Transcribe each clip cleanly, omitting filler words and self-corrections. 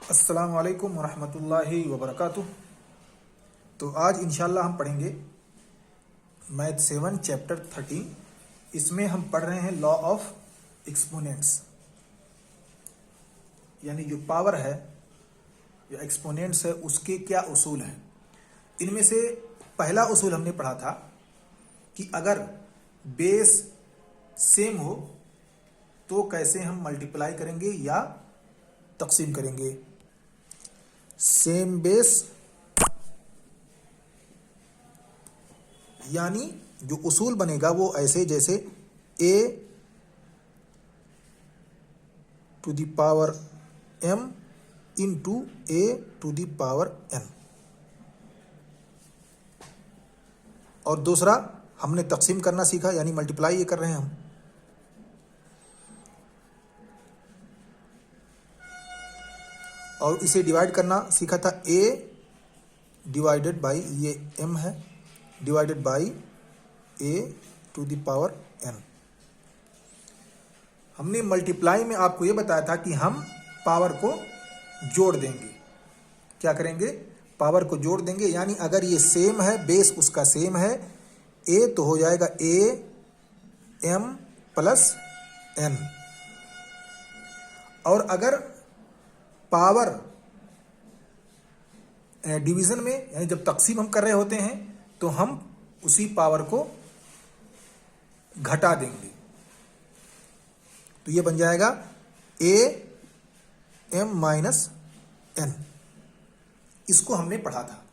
अस्सलाम वालेकुम वरहमतुल्लाहि वबरकातुह। तो आज इंशाल्लाह हम पढ़ेंगे मैथ 7 चैप्टर 13। इसमें हम पढ़ रहे हैं लॉ ऑफ एक्सपोनेंट्स, यानी जो पावर है या एक्सपोनेंट्स है उसके क्या उसूल हैं। इनमें से पहला उसूल हमने पढ़ा था कि अगर बेस सेम हो तो कैसे हम मल्टीप्लाई करेंगे या तकसीम करेंगे। सेम बेस यानी जो उसूल बनेगा वो ऐसे जैसे a to the power m into a to the power n। और दूसरा हमने तकसीम करना सीखा, यानी मल्टीप्लाई ये कर रहे हैं हम। और इसे डिवाइड करना सीखा था, a डिवाइडेड बाई, ये m है, divided by a to the power n। हमने मल्टीप्लाई में आपको ये बताया था कि हम पावर को जोड़ देंगे। क्या करेंगे? पावर को जोड़ देंगे, यानी अगर ये सेम है, बेस उसका सेम है a, तो हो जाएगा a m प्लस n। और अगर पावर डिवीजन में, यानी जब तकसीम हम कर रहे होते हैं तो हम उसी पावर को घटा देंगे, तो ये बन जाएगा a m माइनस n। इसको हमने पढ़ा था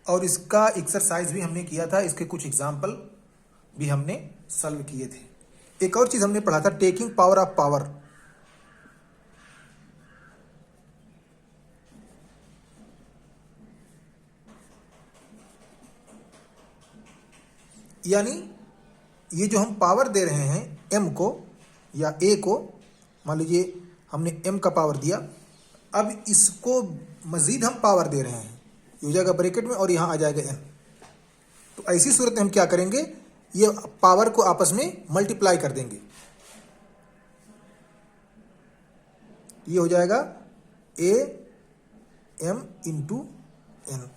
और इसका एक्सरसाइज भी हमने किया था, इसके कुछ एग्जाम्पल भी हमने सॉल्व किए थे। एक और चीज हमने पढ़ा था, टेकिंग पावर ऑफ पावर। यानी ये जो हम पावर दे रहे हैं m को या a को, मान लीजिए हमने m का पावर दिया, अब इसको मजीद हम पावर दे रहे हैं, ये हो जाएगा ब्रैकेट में और यहाँ आ जाएगा n। तो ऐसी सूरत में हम क्या करेंगे, ये पावर को आपस में मल्टीप्लाई कर देंगे। ये हो जाएगा a m इंटू n।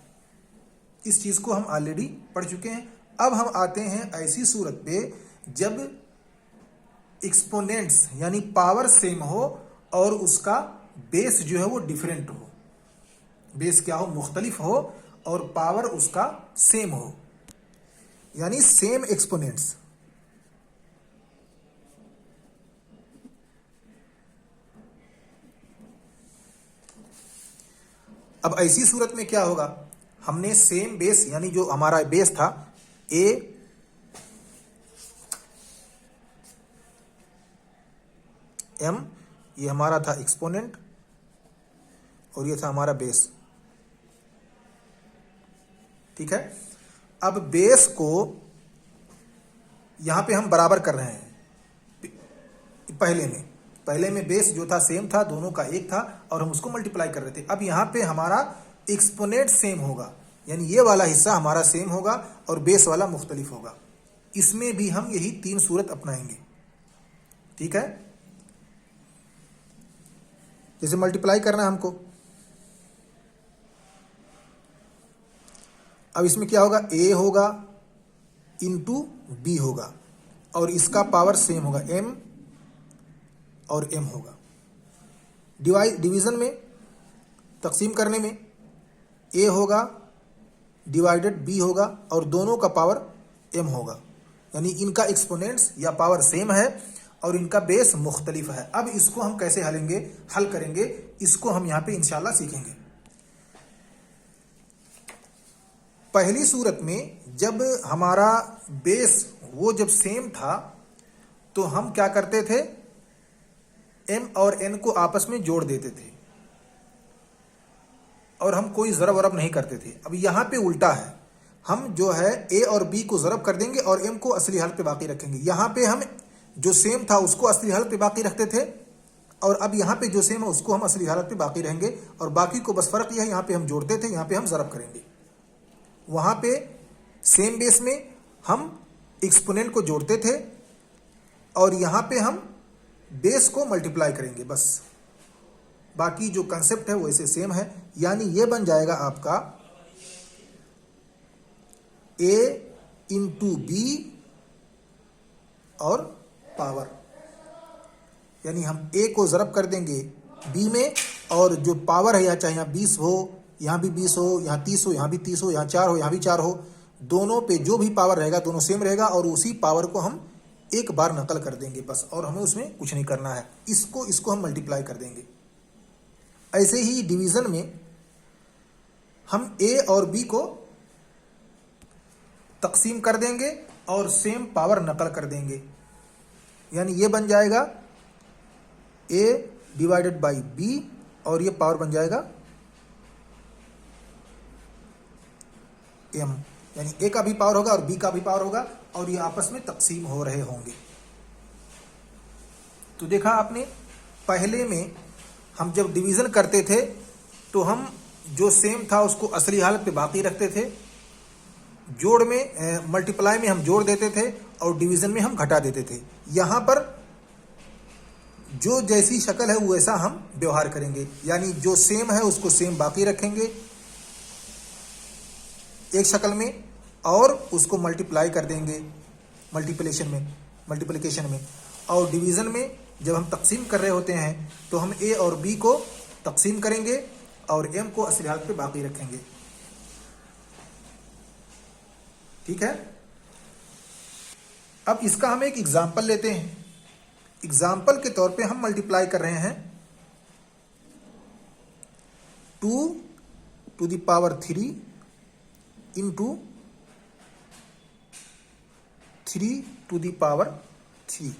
इस चीज को हम ऑलरेडी पढ़ चुके हैं। अब हम आते हैं ऐसी सूरत पे जब एक्सपोनेंट्स यानी पावर सेम हो और उसका बेस जो है वो डिफरेंट हो। बेस क्या हो? मुख्तलिफ हो, और पावर उसका सेम हो, यानी सेम एक्सपोनेंट्स। अब ऐसी सूरत में क्या होगा, हमने सेम बेस, यानी जो हमारा बेस था a m, ये हमारा था एक्सपोनेंट और ये था हमारा बेस। ठीक है। अब बेस को यहां पे हम बराबर कर रहे हैं। पहले में बेस जो था सेम था, दोनों का एक था और हम उसको मल्टीप्लाई कर रहे थे। अब यहां पे हमारा एक्सपोनेंट सेम होगा, यानी ये वाला हिस्सा हमारा सेम होगा और बेस वाला मुख्तलिफ होगा। इसमें भी हम यही तीन सूरत अपनाएंगे। ठीक है। जैसे मल्टीप्लाई करना है हमको, अब इसमें क्या होगा, a होगा इंटू b होगा और इसका पावर सेम होगा, m और m होगा। डिवीजन में, तकसीम करने में a होगा डिवाइडेड b होगा और दोनों का पावर m होगा, यानी इनका एक्सपोनेंट्स या पावर सेम है और इनका बेस मुख्तलिफ है। अब इसको हम कैसे हल करेंगे, इसको हम यहां पे इंशाल्लाह सीखेंगे। पहली सूरत में जब हमारा बेस वो जब सेम था तो हम क्या करते थे, m और n को आपस में जोड़ देते थे और हम कोई ज़रब वरब नहीं करते थे। अब यहाँ पे उल्टा है, हम जो है a और b को ज़रब कर देंगे और m को असली हालत पे बाकी रखेंगे। यहाँ पे हम जो सेम था उसको असली हालत पे बाकी रखते थे और अब यहाँ पे जो सेम है उसको हम असली हालत पे बाकी रहेंगे और बाकी को बस फ़र्क यह है, यहाँ पे हम जोड़ते थे, यहाँ पे हम ज़रब करेंगे। वहाँ पे सेम बेस में हम एक्सपोनेंट को जोड़ते थे और यहाँ पे हम बेस को मल्टीप्लाई करेंगे, बस बाकी जो कंसेप्ट है वो ऐसे सेम है। यानी ये बन जाएगा आपका a इंटू बी और पावर, यानी हम a को ज़रब कर देंगे b में, और जो पावर है, या चाहे यहाँ 20 हो, यहाँ भी 20 हो, यहाँ 30 हो, यहाँ भी 30 हो, यहाँ 4 हो, यहाँ भी 4 हो, दोनों पे जो भी पावर रहेगा दोनों सेम रहेगा, और उसी पावर को हम एक बार नकल कर देंगे बस, और हमें उसमें कुछ नहीं करना है। इसको हम मल्टीप्लाई कर देंगे। ऐसे ही डिवीज़न में हम a और b को तकसीम कर देंगे और सेम पावर नकल कर देंगे, यानी ये बन जाएगा a डिवाइडेड बाई b, और ये पावर बन जाएगा m, यानी a का भी पावर होगा और b का भी पावर होगा, और ये आपस में तकसीम हो रहे होंगे। तो देखा आपने, पहले में हम जब डिवीज़न करते थे तो हम जो सेम था उसको असली हालत पे बाकी रखते थे, जोड़ में मल्टीप्लाई में हम जोड़ देते थे और डिवीज़न में हम घटा देते थे। यहाँ पर जो जैसी शक्ल है वैसा हम व्यवहार करेंगे, यानी जो सेम है उसको सेम बाकी रखेंगे एक शक्ल में, और उसको मल्टीप्लाई कर देंगे मल्टीप्लिकेशन में, और डिवीज़न में जब हम तकसीम कर रहे होते हैं तो हम a और b को तकसीम करेंगे और m को असली हालत पे बाकी रखेंगे। ठीक है। अब इसका हम एक एग्जाम्पल लेते हैं। एग्जाम्पल के तौर पे हम मल्टीप्लाई कर रहे हैं 2 to the power 3 into 3 to the power 3।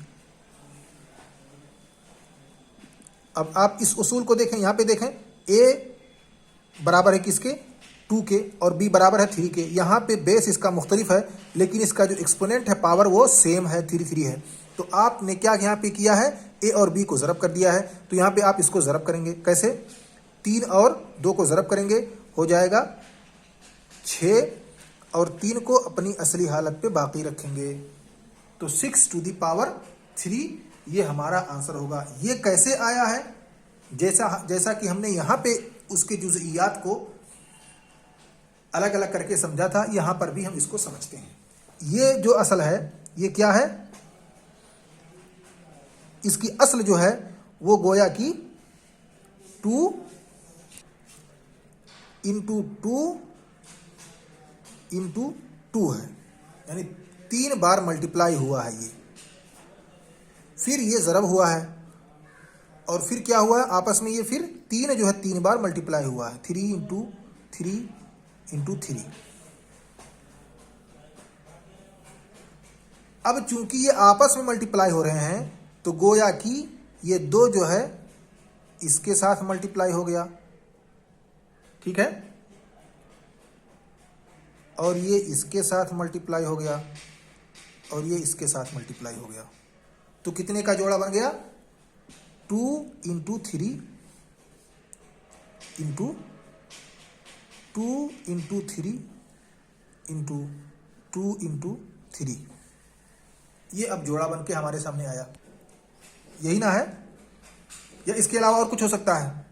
अब आप इस उसूल को देखें, यहाँ पे देखें, a बराबर है किसके, 2 के, और b बराबर है 3 के। यहाँ पे बेस इसका मुख्तलिफ है, लेकिन इसका जो एक्सपोनेंट है पावर वो सेम है, 3 है। तो आपने क्या यहाँ पे किया है, a और b को ज़रब कर दिया है। तो यहाँ पे आप इसको ज़रब करेंगे कैसे, 3 और 2 को ज़रब करेंगे, हो जाएगा 6, और 3 को अपनी असली हालत पे बाकी रखेंगे, तो 6 टू द पावर 3 ये हमारा आंसर होगा। ये कैसे आया है, जैसा कि हमने यहाँ पे उसके जुज़इयात को अलग अलग करके समझा था, यहाँ पर भी हम इसको समझते हैं। ये जो असल है, ये क्या है, इसकी असल जो है वो गोया कि 2 इंटू 2 इंटू 2 है, यानी 3 बार मल्टीप्लाई हुआ है ये, फिर ये ज़रब हुआ है, और फिर क्या हुआ है आपस में, ये फिर 3 जो है 3 बार मल्टीप्लाई हुआ है, 3 इंटू 3 इंटू 3। अब चूंकि ये आपस में मल्टीप्लाई हो रहे हैं तो गोया कि ये 2 जो है इसके साथ मल्टीप्लाई हो गया, ठीक है, और ये इसके साथ मल्टीप्लाई हो गया, और ये इसके साथ मल्टीप्लाई हो गया। तो कितने का जोड़ा बन गया, 2 into 3 into 2 into 3 into 2 into 3। ये अब जोड़ा बन के हमारे सामने आया, यही ना है, या इसके अलावा और कुछ हो सकता है।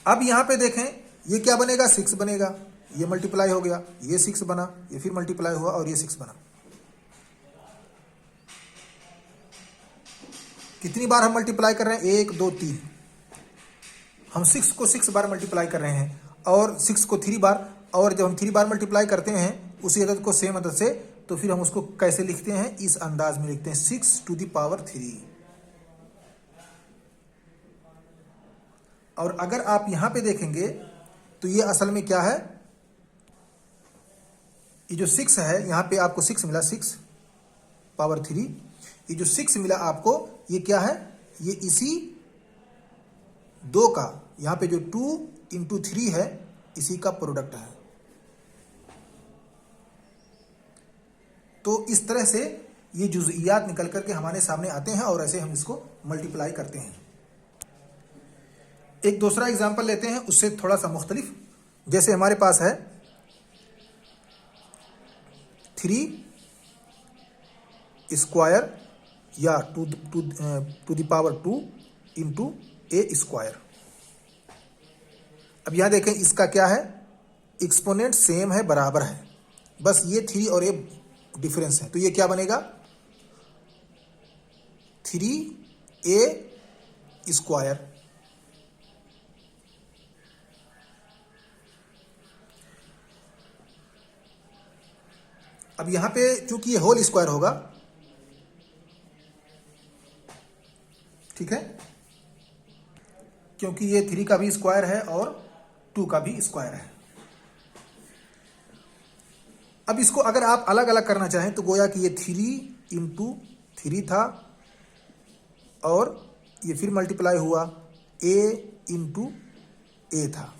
अब यहां पे देखें, ये क्या बनेगा, 6 बनेगा, ये मल्टीप्लाई हो गया, ये 6 बना, ये फिर मल्टीप्लाई हुआ और ये 6 बना। कितनी बार हम मल्टीप्लाई कर रहे हैं, 1 2 3। हम 6 को 6 बार मल्टीप्लाई कर रहे हैं, और 6 को 3 बार, और जब हम 3 बार मल्टीप्लाई करते हैं उसी अदद को सेम अदद से, तो फिर हम उसको कैसे लिखते हैं, इस अंदाज में लिखते हैं, 6 टू द पावर 3। और अगर आप यहां पे देखेंगे तो ये असल में क्या है, ये जो 6 है, यहां पे आपको 6 मिला, 6 पावर 3, ये जो 6 मिला आपको, ये क्या है, ये इसी 2 का, यहां पे जो 2 इंटू 3 है, इसी का प्रोडक्ट है। तो इस तरह से ये जुज़इयात निकल करके हमारे सामने आते हैं, और ऐसे हम इसको मल्टीप्लाई करते हैं। एक दूसरा एग्जांपल लेते हैं, उससे थोड़ा सा मुख्तलिफ। जैसे हमारे पास है 3 स्क्वायर या to the power 2 into A square. अब यहां देखें इसका क्या है, एक्सपोनेंट सेम है, बराबर है, बस ये 3 और ए डिफरेंस है, तो ये क्या बनेगा 3a स्क्वायर। अब यहां पे चूंकि ये होल स्क्वायर होगा, ठीक है, क्योंकि ये 3 का भी स्क्वायर है और 2 का भी स्क्वायर है। अब इसको अगर आप अलग अलग करना चाहें तो गोया कि ये 3 इंटू 3 था और ये फिर मल्टीप्लाई हुआ a इंटू ए था।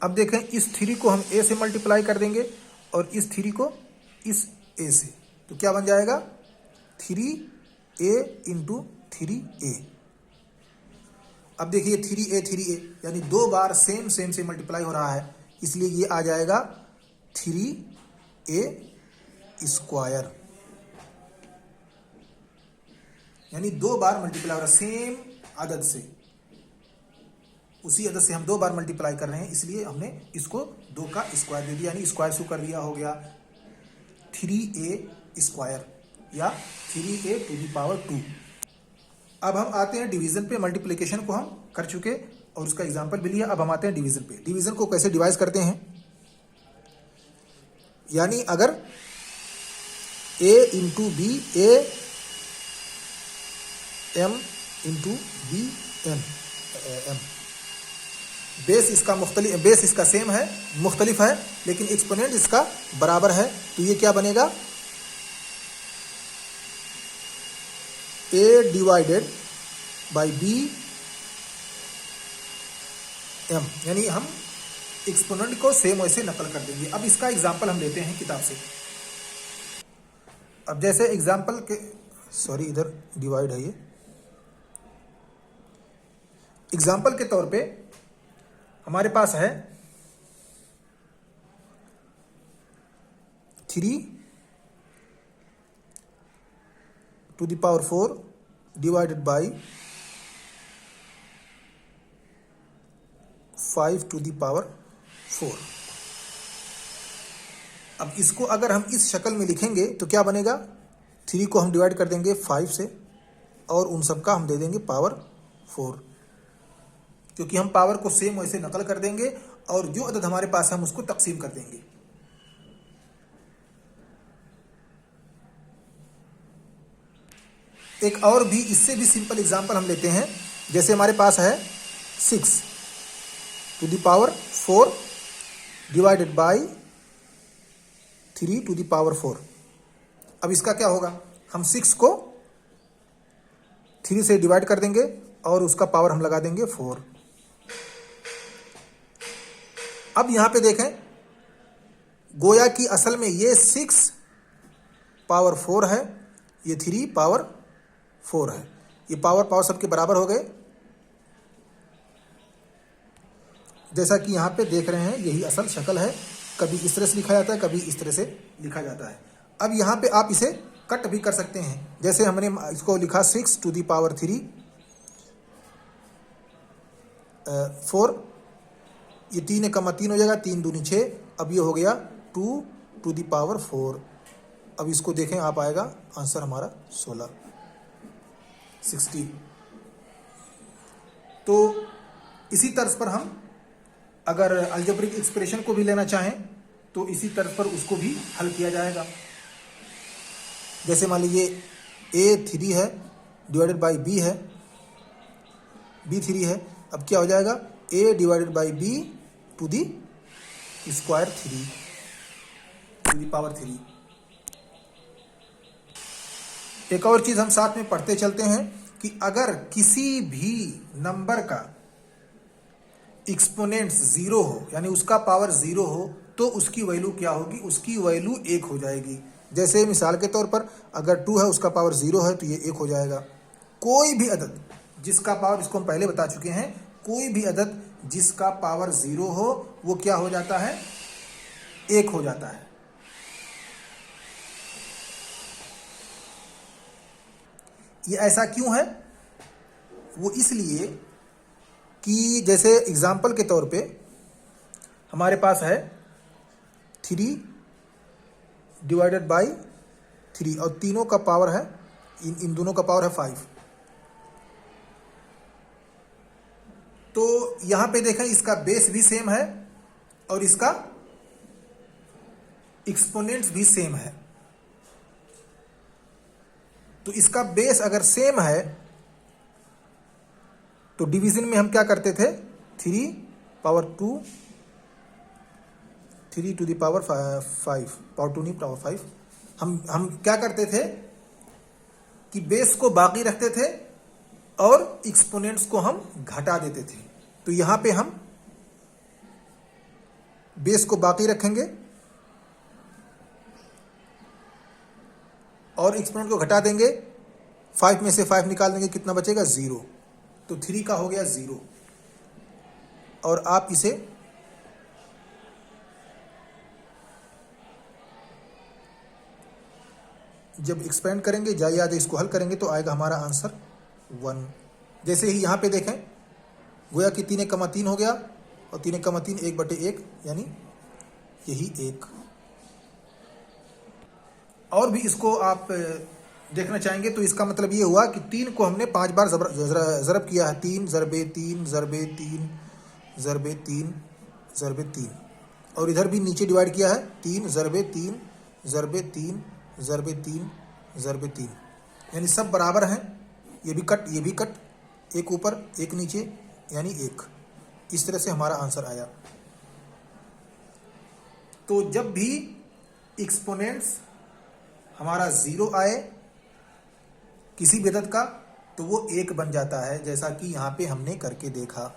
अब देखें इस 3 को हम a से मल्टीप्लाई कर देंगे और इस 3 को इस a से, तो क्या बन जाएगा 3a इंटू 3a। अब देखिए 3a यानी 2 बार सेम से मल्टीप्लाई हो रहा है, इसलिए ये आ जाएगा 3a स्क्वायर, यानी 2 बार मल्टीप्लाई हो रहा है सेम आदत से, उसी आदत से हम 2 बार मल्टीप्लाई कर रहे हैं, इसलिए हमने इसको 2 का स्क्वायर दे दिया, यानी स्क्वायर शू कर दिया, हो गया 3a स्क्वायर या 3a टू दी पावर 2। अब हम आते हैं डिवीजन पे। मल्टीप्लिकेशन को हम कर चुके और उसका एग्जांपल भी लिया, अब हम आते हैं डिवीजन पे। डिवीजन को कैसे डिवाइड करते हैं, यानी अगर a into B A m into B M, base इसका मुख्तलिफ, बेस इसका सेम है, मुख्तलिफ है, लेकिन एक्सपोनेंट इसका बराबर है, तो ये क्या बनेगा a divided by b m, यानी हम एक्सपोनेंट को सेम वैसे नकल कर देंगे। अब इसका एग्जांपल हम लेते हैं किताब से। अब जैसे एग्जांपल के, सॉरी इधर डिवाइड है, ये एग्जांपल के तौर पे हमारे पास है 3 to the power 4 divided by 5 to the power 4। अब इसको अगर हम इस शक्ल में लिखेंगे तो क्या बनेगा, 3 को हम डिवाइड कर देंगे 5 से और उन सब का हम दे देंगे पावर 4, क्योंकि हम पावर को सेम वैसे नकल कर देंगे और जो अदद हमारे पास है हम उसको तकसीम कर देंगे। एक और भी इससे भी सिंपल एग्जांपल हम लेते हैं, जैसे हमारे पास है 6 to the power 4 divided by 3 to the power 4। अब इसका क्या होगा, हम 6 को 3 से डिवाइड कर देंगे और उसका पावर हम लगा देंगे 4। अब यहां पे देखें, गोया कि असल में ये 6 पावर 4 है, ये 3 पावर 4 है, ये पावर सबके बराबर हो गए, जैसा कि यहां पे देख रहे हैं, यही असल शक्ल है। कभी इस तरह से लिखा जाता है, कभी इस तरह से लिखा जाता है। अब यहां पे आप इसे कट भी कर सकते हैं, जैसे हमने इसको लिखा 6 टू दी पावर 3 4, ये 3 एकम 3 हो जाएगा, 3 दूनी 6, अब ये हो गया 2 टू दी पावर 4। अब इसको देखें आप, आएगा आंसर हमारा 16 60। तो इसी तर्ज पर हम अगर अलजेब्रिक एक्सप्रेशन को भी लेना चाहें तो इसी तर्ज पर उसको भी हल किया जाएगा। जैसे मान लीजिए a3 है डिवाइडेड बाई b है, b3 है, अब क्या हो जाएगा a divided by b to the square 3 to the power 3। एक और चीज हम साथ में पढ़ते चलते हैं कि अगर किसी भी नंबर का एक्सपोनेंट्स 0 हो, यानी उसका पावर 0 हो, तो उसकी वैल्यू क्या होगी, उसकी वैल्यू 1 हो जाएगी। जैसे मिसाल के तौर पर अगर 2 है, उसका पावर 0 है, तो ये 1 हो जाएगा। कोई भी अदद जिसका पावर, इसको हम पहले बता चुके हैं, कोई भी अदद जिसका पावर 0 हो वो क्या हो जाता है, 1 हो जाता है। ये ऐसा क्यों है? वो इसलिए कि जैसे एग्जाम्पल के तौर पे हमारे पास है 3 डिवाइडेड बाई 3 और तीनों का पावर है, इन दोनों का पावर है 5। तो यहां पे देखें इसका बेस भी सेम है और इसका एक्सपोनेंट्स भी सेम है। तो इसका बेस अगर सेम है तो डिवीजन में हम क्या करते थे, 3 power 2, 3 to the power 5, power 2 नहीं पावर 5, हम क्या करते थे कि बेस को बाकी रखते थे और एक्सपोनेंट्स को हम घटा देते थे। तो यहां पे हम बेस को बाकी रखेंगे और एक्सपोनेंट को घटा देंगे, 5 में से 5 निकाल देंगे, कितना बचेगा 0। तो 3 का हो गया 0। और आप इसे जब एक्सपेंड करेंगे या इसको हल करेंगे तो आएगा हमारा आंसर 1। जैसे ही यहां पे देखें गोया कि 3 × 3 हो गया और 3 × 3 1/1 यानी यही 1। और भी इसको आप देखना चाहेंगे तो इसका मतलब ये हुआ कि 3 को हमने 5 बार ज़रब किया है, 3 ज़रबे 3 ज़रबे 3 ज़रबे 3 ज़रबे 3, और इधर भी नीचे डिवाइड किया है 3 ज़रबे 3 ज़रबे 3 ज़रबे 3 ज़रबे 3, यानी सब बराबर हैं। ये भी कट ये भी कट, एक ऊपर एक नीचे यानी 1। इस तरह से हमारा आंसर आया। तो जब भी एक्सपोनेंट्स हमारा 0 आए किसी भी अदद का तो वो 1 बन जाता है, जैसा कि यहां पे हमने करके देखा।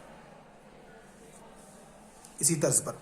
इसी तर्ज पर